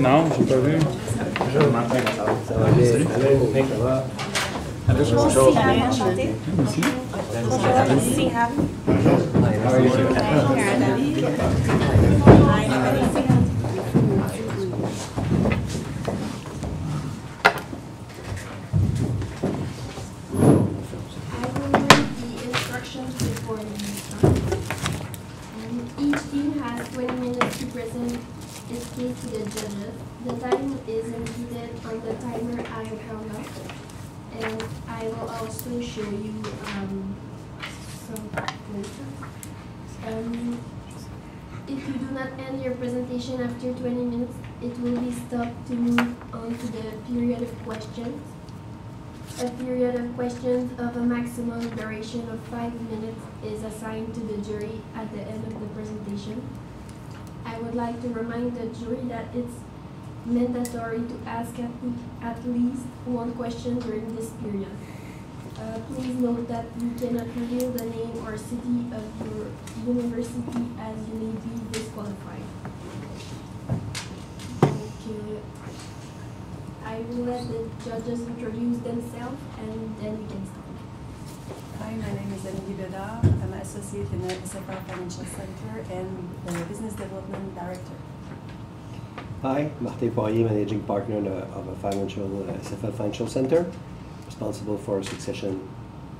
Non, j'ai pas vu. Bonjour Martin, ça va bien? Salut. Mec, ça va? Bonjour. Bonjour. Enchantée. Merci. Bonjour. Sihan. okay to the judges. The time is indicated on the timer I have held up. And I will also show you some places. If you do not end your presentation after 20 minutes, it will be stopped to move on to the period of questions. A period of questions of a maximum duration of 5 minutes is assigned to the jury at the end of the presentation. I would like to remind the jury that it's mandatory to ask at least one question during this period. Please note that you cannot reveal the name or city of your university as you may be disqualified. Okay. I will let the judges introduce themselves and then we can start. Hi, my name is Émilie Bédard. I'm an associate in the SFL Financial Center and the Business Development Director. Hi, Martin Poirier, Managing Partner of a SFL Financial Center, responsible for succession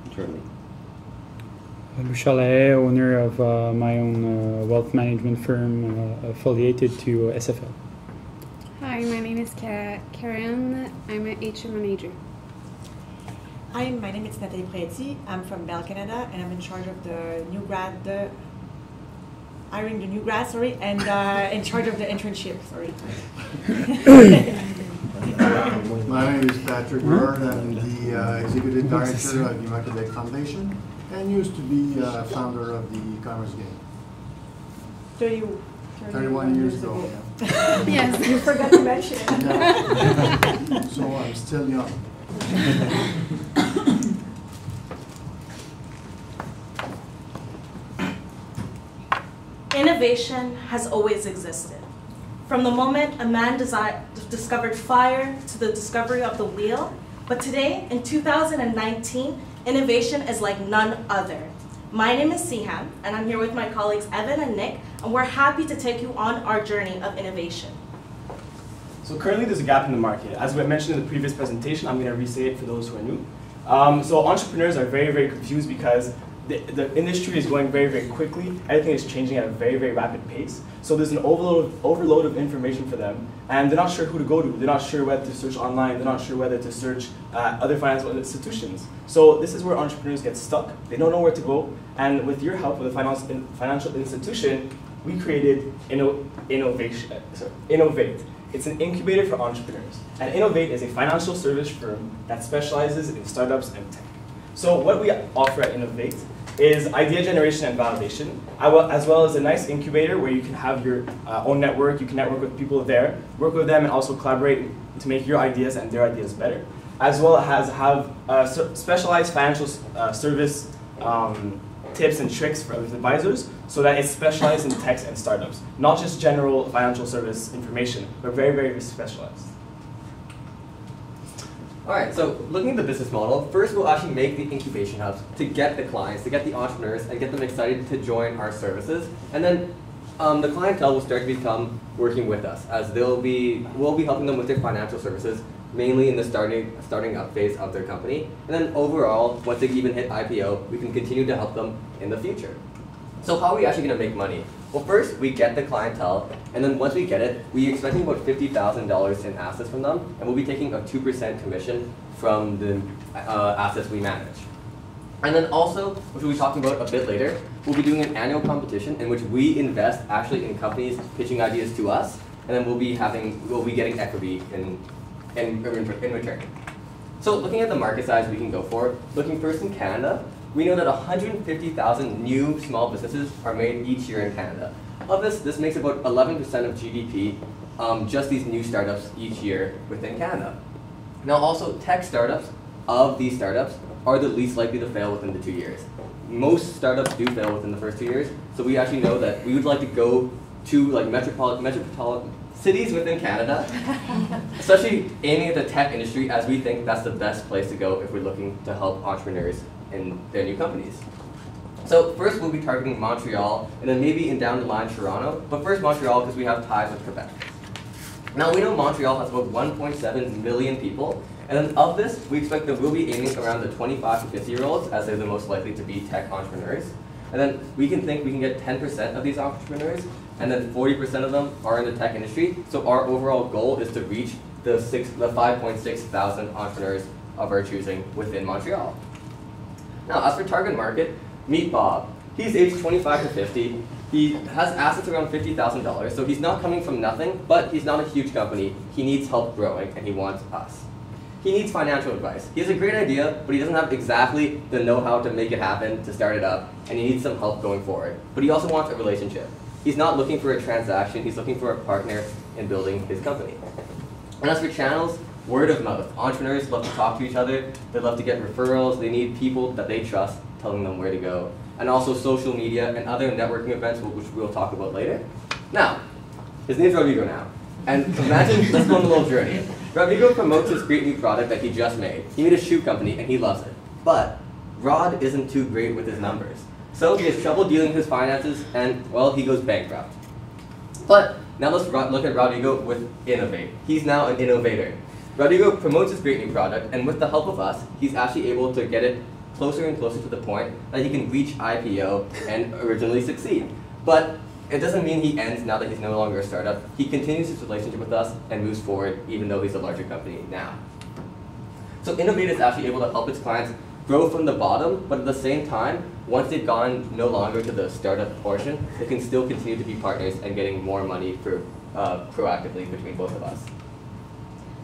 internally. Bouchard Lahaye, owner of my own wealth management firm affiliated to SFL. Hi, my name is Karen. I'm an HR manager. Hi, my name is Nathalie Preti. I'm from Bell Canada and I'm in charge of the new grad, hiring the new grads, sorry, and in charge of the internship, sorry. My name is Patrick Bird. I'm the Executive Director of the Market Foundation and used to be founder of the Commerce Game. 31 years ago. Yes. You forgot to mention it. Yeah. So I'm still young. Innovation has always existed. From the moment a man discovered fire to the discovery of the wheel, but today, in 2019, innovation is like none other. My name is Siham, and I'm here with my colleagues Evan and Nick, and we're happy to take you on our journey of innovation. So currently there's a gap in the market. As we mentioned in the previous presentation, I'm going to re-say it for those who are new. So entrepreneurs are very, very confused because the industry is going very, very quickly. Everything is changing at a very, very rapid pace. So there's an overload of information for them, and they're not sure who to go to. They're not sure whether to search online. They're not sure whether to search other financial institutions. So this is where entrepreneurs get stuck. They don't know where to go. And with your help with a financial institution, we created Innovate. It's an incubator for entrepreneurs. And Innovate is a financial service firm that specializes in startups and tech. So what we offer at Innovate is idea generation and validation, as well as a nice incubator where you can have your own network, you can network with people there, work with them and also collaborate to make your ideas and their ideas better, as well as have specialized financial service tips and tricks for advisors so that it's specialized in techs and startups, not just general financial service information, but very, very specialized. Alright, so looking at the business model, first we'll actually make the incubation hubs to get the clients, to get the entrepreneurs, and get them excited to join our services. And then the clientele will start to become working with us, as we'll be helping them with their financial services, mainly in the starting up phase of their company. And then overall, once they even hit IPO, we can continue to help them in the future. So how are we actually going to make money? Well, first, we get the clientele, and then once we get it, we're expecting about $50,000 in assets from them, and we'll be taking a 2% commission from the assets we manage. And then also, which we'll be talking about a bit later, we'll be doing an annual competition in which we invest actually in companies pitching ideas to us, and then we'll be getting equity in return. So looking at the market size we can go for, looking first in Canada, we know that 150,000 new small businesses are made each year in Canada. Of this makes about 11% of GDP, just these new startups each year within Canada. Now also, tech startups, of these startups, are the least likely to fail within the 2 years. Most startups do fail within the first 2 years, so we actually know that we would like to go to like metropolitan cities within Canada, especially aiming at the tech industry, as we think that's the best place to go if we're looking to help entrepreneurs in their new companies. So first we'll be targeting Montreal, and then maybe down the line Toronto, but first Montreal because we have ties with Quebec. Now we know Montreal has about 1.7 million people, and then of this, we expect that we'll be aiming around the 25 to 50-year-olds as they're the most likely to be tech entrepreneurs. And then we can think we can get 10% of these entrepreneurs, and then 40% of them are in the tech industry. So our overall goal is to reach the 5.6 thousand entrepreneurs of our choosing within Montreal. Now, as for target market, meet Bob. He's aged 25 to 50. He has assets around $50,000, so he's not coming from nothing, but he's not a huge company. He needs help growing, and he wants us. He needs financial advice. He has a great idea, but he doesn't have exactly the know-how to make it happen, to start it up, and he needs some help going forward. But he also wants a relationship. He's not looking for a transaction, he's looking for a partner in building his company. And as for channels, word of mouth. Entrepreneurs love to talk to each other, they love to get referrals, they need people that they trust telling them where to go. And also social media and other networking events, which we'll talk about later. Now, his name's Rodrigo now. And imagine, let's go on a little journey. Rodrigo promotes his great new product that he just made. He made a shoe company and he loves it. But Rod isn't too great with his numbers. So he has trouble dealing with his finances and, well, he goes bankrupt. But now let's look at Rodrigo with Innovate. He's now an innovator. Rodrigo promotes his great new product, and with the help of us, he's actually able to get it closer and closer to the point that he can reach IPO and originally succeed. But it doesn't mean he ends now that he's no longer a startup. He continues his relationship with us and moves forward even though he's a larger company now. So Innovate is actually able to help its clients grow from the bottom, but at the same time, once they've gone no longer to the startup portion, they can still continue to be partners and getting more money for, proactively between both of us.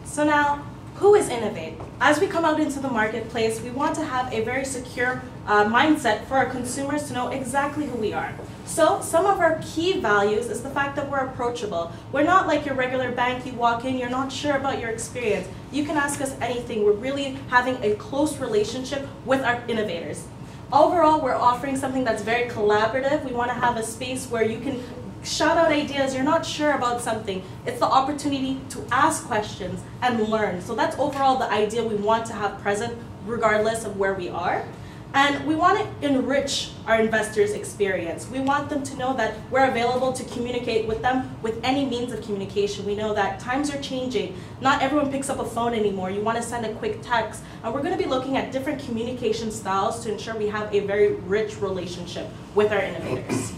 So now, who is Innovate? As we come out into the marketplace, we want to have a very secure mindset for our consumers to know exactly who we are. So some of our key values is the fact that we're approachable. We're not like your regular bank, you walk in, you're not sure about your experience. You can ask us anything. We're really having a close relationship with our innovators. Overall, we're offering something that's very collaborative. We want to have a space where you can shout out ideas, you're not sure about something. It's the opportunity to ask questions and learn. So that's overall the idea we want to have present regardless of where we are. And we want to enrich our investors' experience. We want them to know that we're available to communicate with them with any means of communication. We know that times are changing. Not everyone picks up a phone anymore. You want to send a quick text. And we're going to be looking at different communication styles to ensure we have a very rich relationship with our innovators.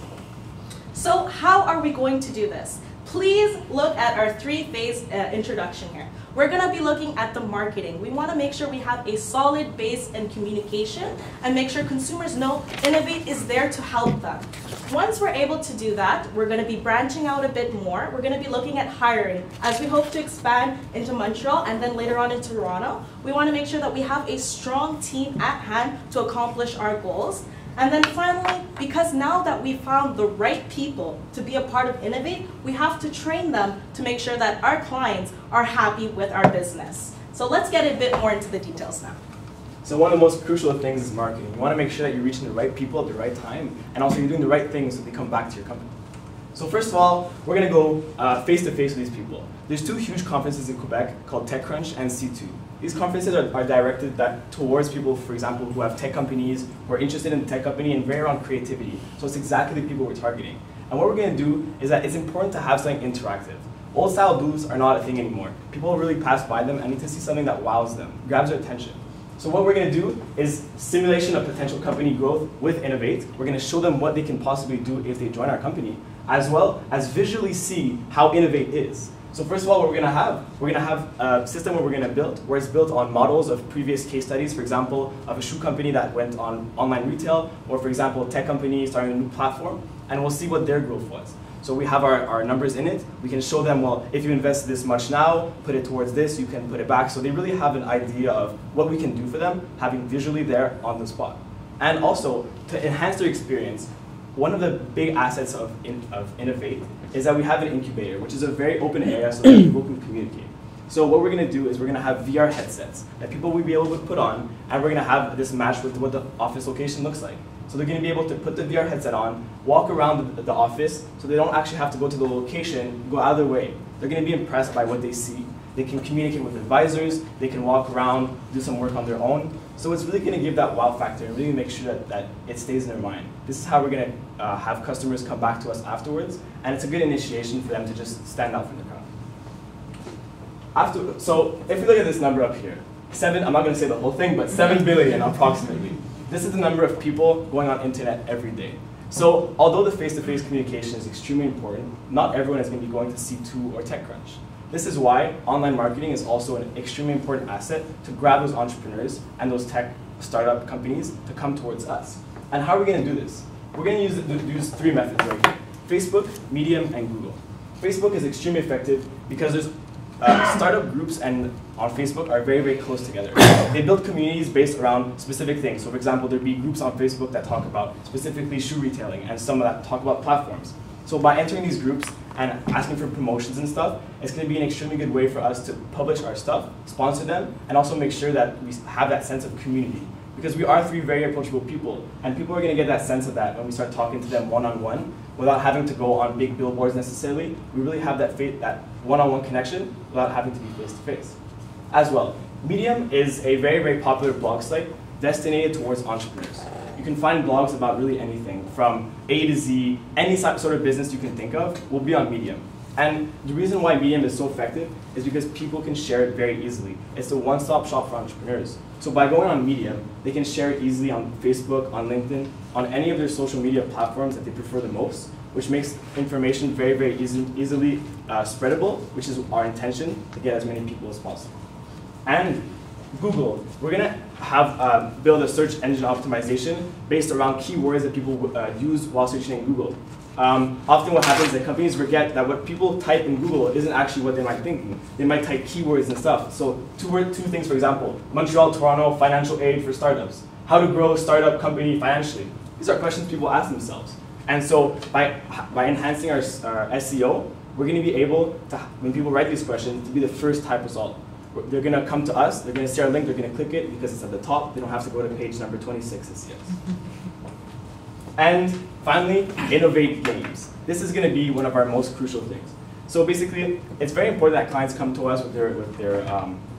So how are we going to do this? Please look at our three-phase introduction here. We're going to be looking at the marketing. We want to make sure we have a solid base in communication and make sure consumers know Innovate is there to help them. Once we're able to do that, we're going to be branching out a bit more. We're going to be looking at hiring. As we hope to expand into Montreal and then later on into Toronto, we want to make sure that we have a strong team at hand to accomplish our goals. And then finally, because now that we've found the right people to be a part of Innovate, we have to train them to make sure that our clients are happy with our business. So let's get a bit more into the details now. So one of the most crucial things is marketing. You want to make sure that you're reaching the right people at the right time, and also you're doing the right things so they come back to your company. So first of all, we're going to go face-to-face with these people. There's two huge conferences in Quebec called TechCrunch and C2. These conferences are directed towards people, for example, who have tech companies, who are interested in the tech company and very around creativity. So it's exactly the people we're targeting. And what we're going to do is that it's important to have something interactive. Old-style booths are not a thing anymore. People really pass by them and need to see something that wows them, grabs their attention. So what we're going to do is simulation of potential company growth with Innovate. We're going to show them what they can possibly do if they join our company, as well as visually see how Innovate is. So first of all, what we're going to have a system where we're going to build, where it's built on models of previous case studies, for example, of a shoe company that went on online retail, or for example, a tech company starting a new platform, and we'll see what their growth was. So we have our numbers in it. We can show them, well, if you invest this much now, put it towards this, you can put it back. So they really have an idea of what we can do for them, having visually there on the spot. And also, to enhance their experience, one of the big assets of Innovate is that we have an incubator, which is a very open area so that people can communicate. So what we're going to do is we're going to have VR headsets that people will be able to put on, and we're going to have this match with what the office location looks like. So they're going to be able to put the VR headset on, walk around the office, so they don't actually have to go to the location, go out of their way. They're going to be impressed by what they see. They can communicate with advisors, they can walk around, do some work on their own. So it's really going to give that wow factor and really make sure that it stays in their mind. This is how we're going to have customers come back to us afterwards, and it's a good initiation for them to just stand out from the crowd. So if we look at this number up here, I'm not going to say the whole thing, but 7 billion approximately. This is the number of people going on internet every day. So although the face-to-face communication is extremely important, not everyone is going to be going to C2 or TechCrunch. This is why online marketing is also an extremely important asset to grab those entrepreneurs and those tech startup companies to come towards us. And how are we going to do this? We're going to use 3 methods right here: Facebook, Medium, and Google. Facebook is extremely effective because there's startup groups and on Facebook are very, very close together. They build communities based around specific things. So for example, there'd be groups on Facebook that talk about specifically shoe retailing and some that talk about platforms. So by entering these groups and asking for promotions and stuff, it's going to be an extremely good way for us to publish our stuff, sponsor them, and also make sure that we have that sense of community. Because we are 3 very approachable people, and people are going to get that sense of that when we start talking to them one-on-one, without having to go on big billboards necessarily. We really have that one-on-one connection without having to be face-to-face. As well, Medium is a very, very popular blog site destined towards entrepreneurs. You can find blogs about really anything, from A to Z, any sort of business you can think of will be on Medium. And the reason why Medium is so effective is because people can share it very easily. It's a one-stop shop for entrepreneurs. So by going on Medium, they can share it easily on Facebook, on LinkedIn, on any of their social media platforms that they prefer the most, which makes information very, very easily spreadable, which is our intention, to get as many people as possible. And Google, we're going to have build a search engine optimization based around keywords that people use while searching in Google. Often what happens is that companies forget that what people type in Google isn't actually what they might think. They might type keywords and stuff. So two things, for example, Montreal, Toronto, financial aid for startups. How to grow a startup company financially. These are questions people ask themselves. And so by enhancing our SEO, we're going to be able to, when people write these questions, to be the first type result. They're going to come to us, they're going to see our link, they're going to click it because it's at the top. They don't have to go to page number 26 to see us. And finally, innovate games. This is going to be one of our most crucial things. So basically, it's very important that clients come to us with their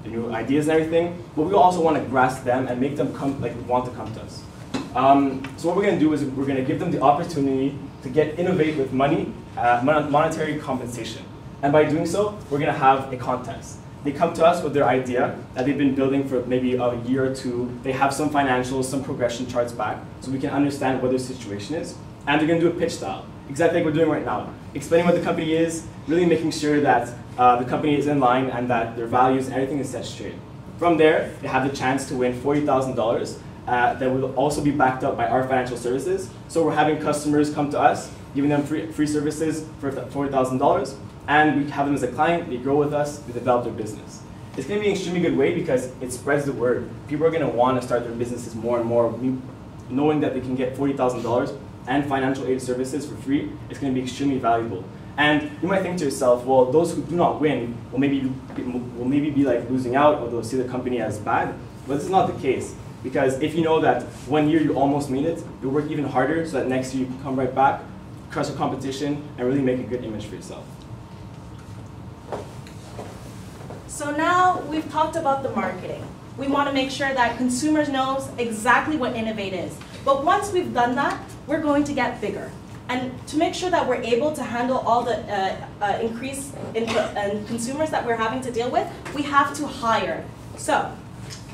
new ideas and everything, but we also want to grasp them and make them want to come to us. So what we're going to do is we're going to give them the opportunity to innovate with money, monetary compensation. And by doing so, we're going to have a contest. They come to us with their idea that they've been building for maybe a year or 2. They have some financials, some progression charts back, so we can understand what their situation is. And they're going to do a pitch style, exactly like we're doing right now. Explaining what the company is, really making sure that the company is in line and that their values and everything is set straight. From there, they have the chance to win $40,000 that will also be backed up by our financial services. So we're having customers come to us, giving them free services for $40,000. And we have them as a client, they grow with us, they develop their business. It's going to be an extremely good way because it spreads the word. People are going to want to start their businesses more and more. Knowing that they can get $40,000 and financial aid services for free, it's going to be extremely valuable. And you might think to yourself, well, those who do not win will maybe be like losing out, or they'll see the company as bad. But this is not the case. Because if you know that 1 year you almost made it, you'll work even harder so that next year you can come right back, crush the competition, and really make a good image for yourself. So now we've talked about the marketing. We want to make sure that consumers know exactly what Innovate is. But once we've done that, we're going to get bigger. And to make sure that we're able to handle all the increase in consumers that we're having to deal with, we have to hire. So,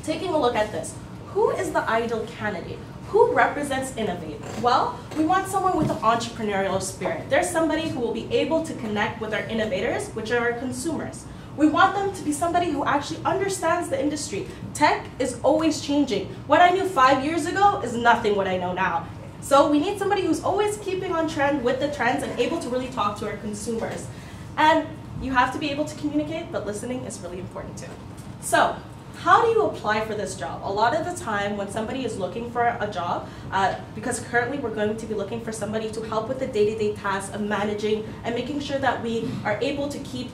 taking a look at this, who is the ideal candidate? Who represents Innovate? Well, we want someone with an entrepreneurial spirit. There's somebody who will be able to connect with our innovators, which are our consumers. We want them to be somebody who actually understands the industry. Tech is always changing. What I knew 5 years ago is nothing what I know now. So we need somebody who's always keeping on trend with the trends and able to really talk to our consumers. And you have to be able to communicate, but listening is really important too. So, how do you apply for this job? A lot of the time when somebody is looking for a job, because currently we're going to be looking for somebody to help with the day-to-day tasks of managing and making sure that we are able to keep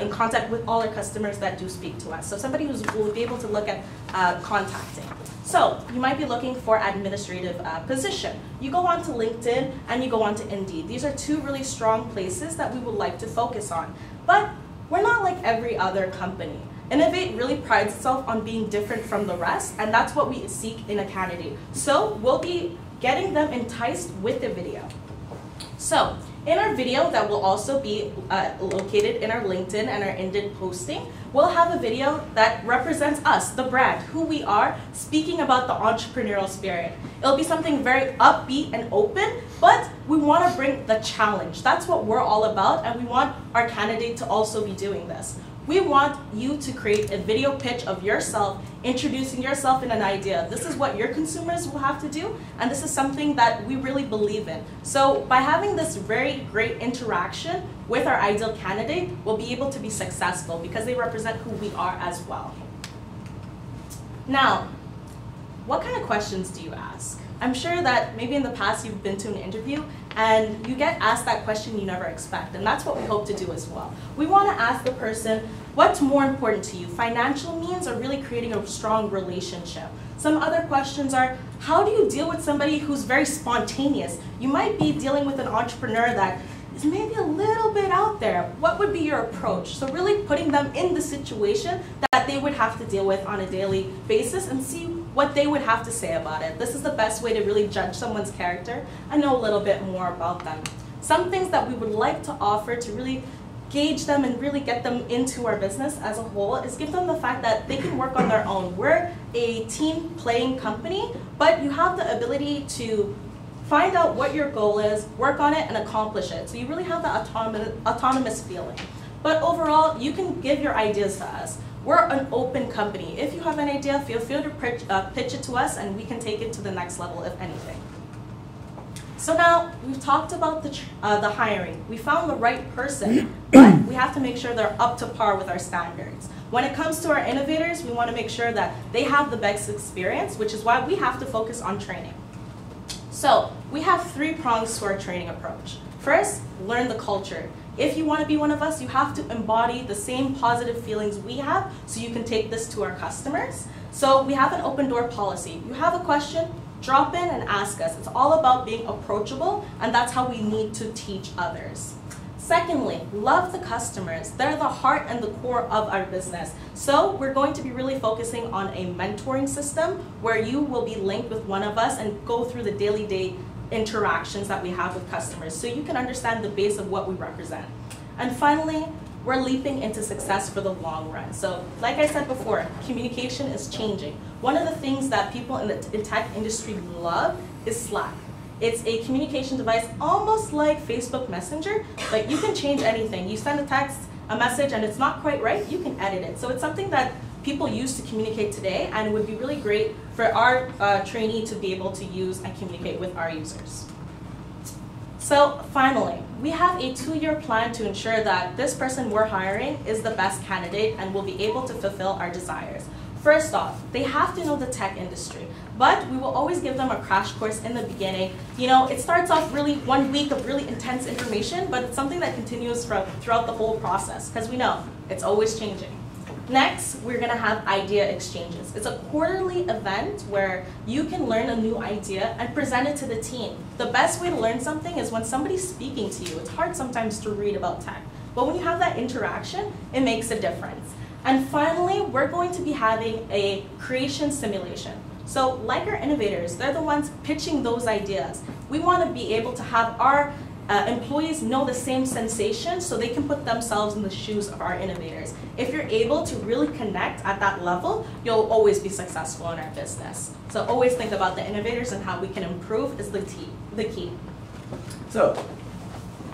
in contact with all our customers that do speak to us. So somebody who will be able to look at contacting. So you might be looking for administrative position. You go on to LinkedIn and you go on to Indeed. These are 2 really strong places that we would like to focus on. But we're not like every other company. Innovate really prides itself on being different from the rest, and that's what we seek in a candidate. So we'll be getting them enticed with the video. So In our video that will also be located in our LinkedIn and our Indeed posting, we'll have a video that represents us, the brand, who we are, speaking about the entrepreneurial spirit. It'll be something very upbeat and open, but we want to bring the challenge. That's what we're all about, and we want our candidate to also be doing this. We want you to create a video pitch of yourself, introducing yourself in an idea. This is what your consumers will have to do, and this is something that we really believe in. So by having this very great interaction with our ideal candidate, we'll be able to be successful because they represent who we are as well. Now, what kind of questions do you ask? I'm sure that maybe in the past you've been to an interview and you get asked that question you never expect, and that's what we hope to do as well. We want to ask the person, what's more important to you, financial means or really creating a strong relationship? Some other questions are, how do you deal with somebody who's very spontaneous? You might be dealing with an entrepreneur that is maybe a little bit out there. What would be your approach? So really putting them in the situation that they would have to deal with on a daily basis and see what they would have to say about it. This is the best way to really judge someone's character and know a little bit more about them. Some things that we would like to offer to really gauge them and really get them into our business as a whole is give them the fact that they can work on their own. We're a team playing company, but you have the ability to find out what your goal is, work on it, and accomplish it. So you really have that autonomous feeling. But overall, you can give your ideas to us. We're an open company. If you have an idea, feel free to pitch it to us, and we can take it to the next level, if anything. So now, we've talked about the hiring. We found the right person, but we have to make sure they're up to par with our standards. When it comes to our innovators, we want to make sure that they have the best experience, which is why we have to focus on training. So, we have 3 prongs to our training approach. First, learn the culture. If you want to be one of us, you have to embody the same positive feelings we have so you can take this to our customers. So we have an open door policy. You have a question, drop in and ask us. It's all about being approachable, and that's how we need to teach others. Secondly, love the customers. They're the heart and the core of our business. So we're going to be really focusing on a mentoring system where you will be linked with one of us and go through the daily interactions that we have with customers so you can understand the base of what we represent. And finally, we're leaping into success for the long run. So like I said before, communication is changing. One of the things that people in the tech industry love is Slack. It's a communication device almost like Facebook Messenger, but you can change anything. You send a text, a message, and it's not quite right, you can edit it. So it's something that people use to communicate today, and it would be really great for our trainee to be able to use and communicate with our users. So finally, we have a 2-year plan to ensure that this person we're hiring is the best candidate and will be able to fulfill our desires. First off, they have to know the tech industry, but we will always give them a crash course in the beginning. You know, it starts off really 1 week of really intense information, but it's something that continues throughout the whole process, because we know it's always changing. Next, we're going to have idea exchanges. It's a quarterly event where you can learn a new idea and present it to the team. The best way to learn something is when somebody's speaking to you. It's hard sometimes to read about tech, but when you have that interaction, it makes a difference. And finally, we're going to be having a creation simulation. So like our innovators, they're the ones pitching those ideas. We want to be able to have our employees know the same sensation so they can put themselves in the shoes of our innovators. If you're able to really connect at that level, you'll always be successful in our business. So always think about the innovators and how we can improve is the key. So,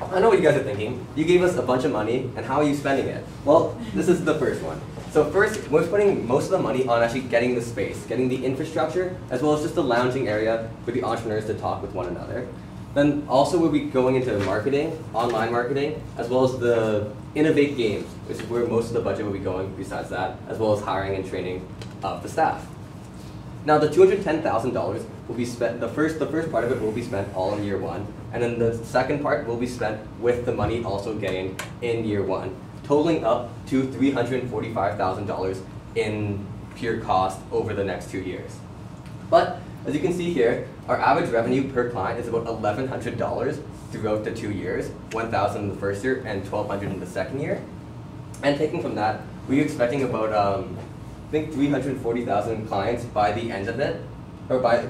I know what you guys are thinking. You gave us a bunch of money, and how are you spending it? Well, this is the first one. So first, we're spending most of the money on actually getting the space, getting the infrastructure, as well as just the lounging area for the entrepreneurs to talk with one another. Then also we'll be going into marketing, online marketing, as well as the Innovate Games, which is where most of the budget will be going besides that, as well as hiring and training of the staff. Now the $210,000 will be spent, the first part of it will be spent all in year 1, and then the second part will be spent with the money also gained in year 1, totaling up to $345,000 in pure cost over the next 2 years. But as you can see here, our average revenue per client is about $1,100 throughout the 2 years, $1,000 in the first year and $1,200 in the second year. And taking from that, we're expecting about I think 340,000 clients by the end of it, or by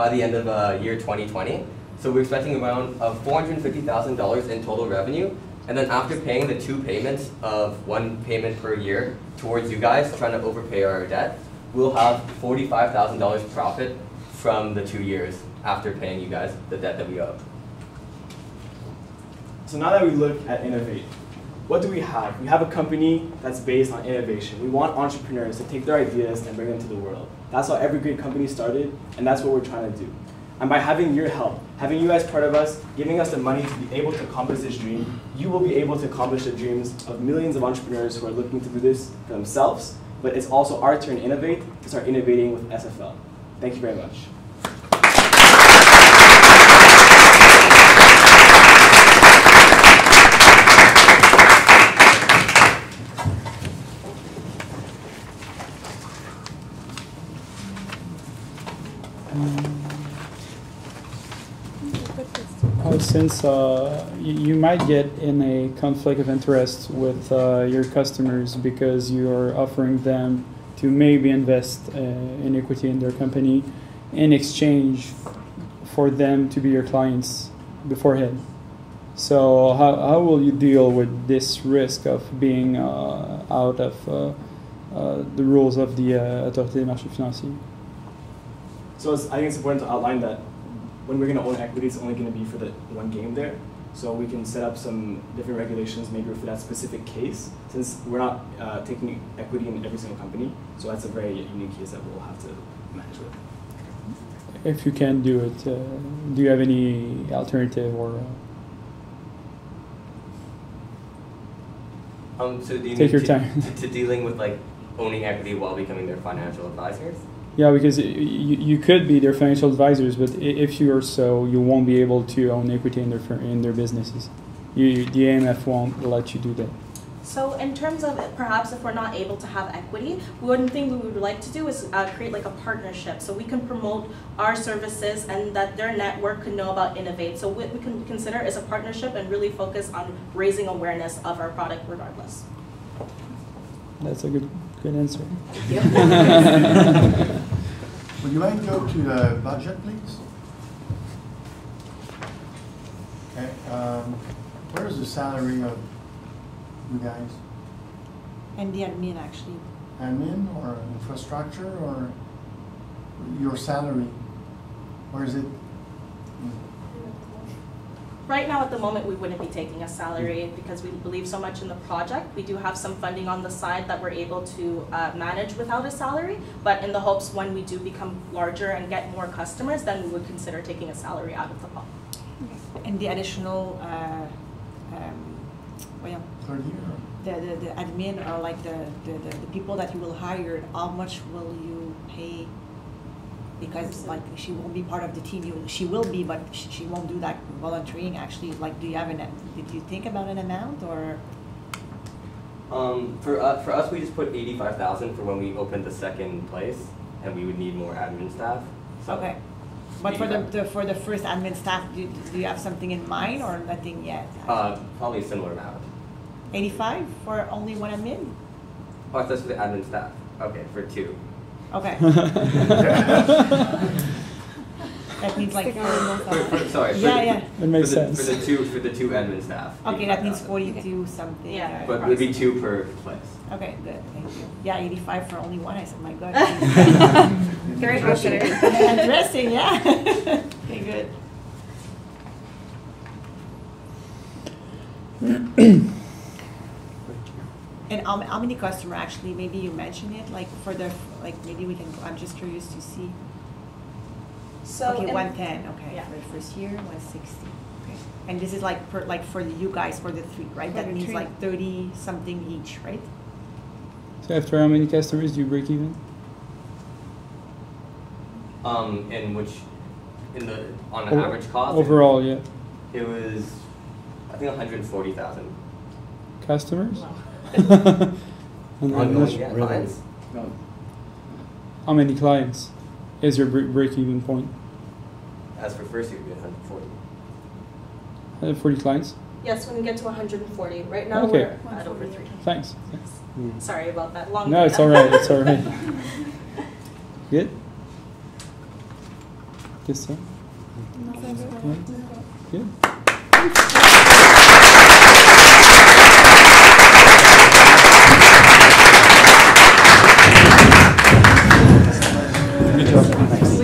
the end of year 2020. So we're expecting around $450,000 in total revenue. And then after paying the 2 payments of 1 payment per year towards you guys, trying to overpay our debt, we'll have $45,000 profit from the 2 years after paying you guys the debt that we owe. So now that we look at Innovate, what do we have? We have a company that's based on innovation. We want entrepreneurs to take their ideas and bring them to the world. That's how every great company started, and that's what we're trying to do. And by having your help, having you as part of us, giving us the money to be able to accomplish this dream, you will be able to accomplish the dreams of millions of entrepreneurs who are looking to do this for themselves, but it's also our turn to innovate, to start innovating with SFL. Thank you very much. Since you might get in a conflict of interest with your customers because you are offering them to maybe invest in equity in their company in exchange for them to be your clients beforehand. So how will you deal with this risk of being out of the rules of the Autorité des marchés financiers? So I think it's important to outline that when we're going to own equity, it's only going to be for the one game there. So we can set up some different regulations maybe for that specific case, since we're not taking equity in every single company. So that's a very unique case that we'll have to manage with. If you can do it, do you have any alternative or? So do you take mean your time. to dealing with like owning equity while becoming their financial advisors? Yeah, because you could be their financial advisors, but if you are so, you won't be able to own equity in their businesses. The AMF won't let you do that. So in terms of perhaps if we're not able to have equity, one thing we would like to do is create like a partnership so we can promote our services and that their network can know about Innovate. So what we can consider is a partnership and really focus on raising awareness of our product regardless. That's a good answer. Would you mind go to the budget, please? Okay. Where is the salary of you guys? And the admin, actually. Admin or infrastructure or your salary? Where is it? Right now, at the moment, we wouldn't be taking a salary because we believe so much in the project. We do have some funding on the side that we're able to manage without a salary, but in the hopes when we do become larger and get more customers, then we would consider taking a salary out of the pot. And the additional, Third year. the admin or like the people that you will hire, how much will you pay? Because like she won't be part of the team. She will be, but she won't do that volunteering. Actually, like, do you have did you think about an amount or? For us, we just put 85,000 for when we opened the second place, and we would need more admin staff. So Okay, but for the first admin staff, do you have something in mind or nothing yet? Probably a similar amount. 85 for only one admin? Oh, that's for the admin staff. Okay, for 2. Okay. That means like Sorry. yeah. It makes sense. For the two admin staff. Okay, that means 42 something. Yeah. But it would be 2 per place. Okay, good, thank you. Yeah, 85 for only one. I said, my God. Very considerate. Interesting, yeah. Okay, good. And how many customer actually? Maybe you mentioned it, like for the maybe we can. I'm just curious to see. So Okay, 110. Okay, yeah. for the first year, 160. Okay, and this is like for you guys for the 3, right? For That the means 3. like 30 something each, right? So after how many customers do you break even? On an average cost. Overall, yeah. It was, I think, 140,000. Customers? Wow. Ongoing, yeah, clients. No. How many clients is your break-even point? As for first year, we had 140. 140 clients? Yes, when we get to 140. Right now, Okay. we're at over 3. Thanks. Sorry about that. Long No, it's all right. It's all right. Good? Yes, sir. Good. Good job. Thanks.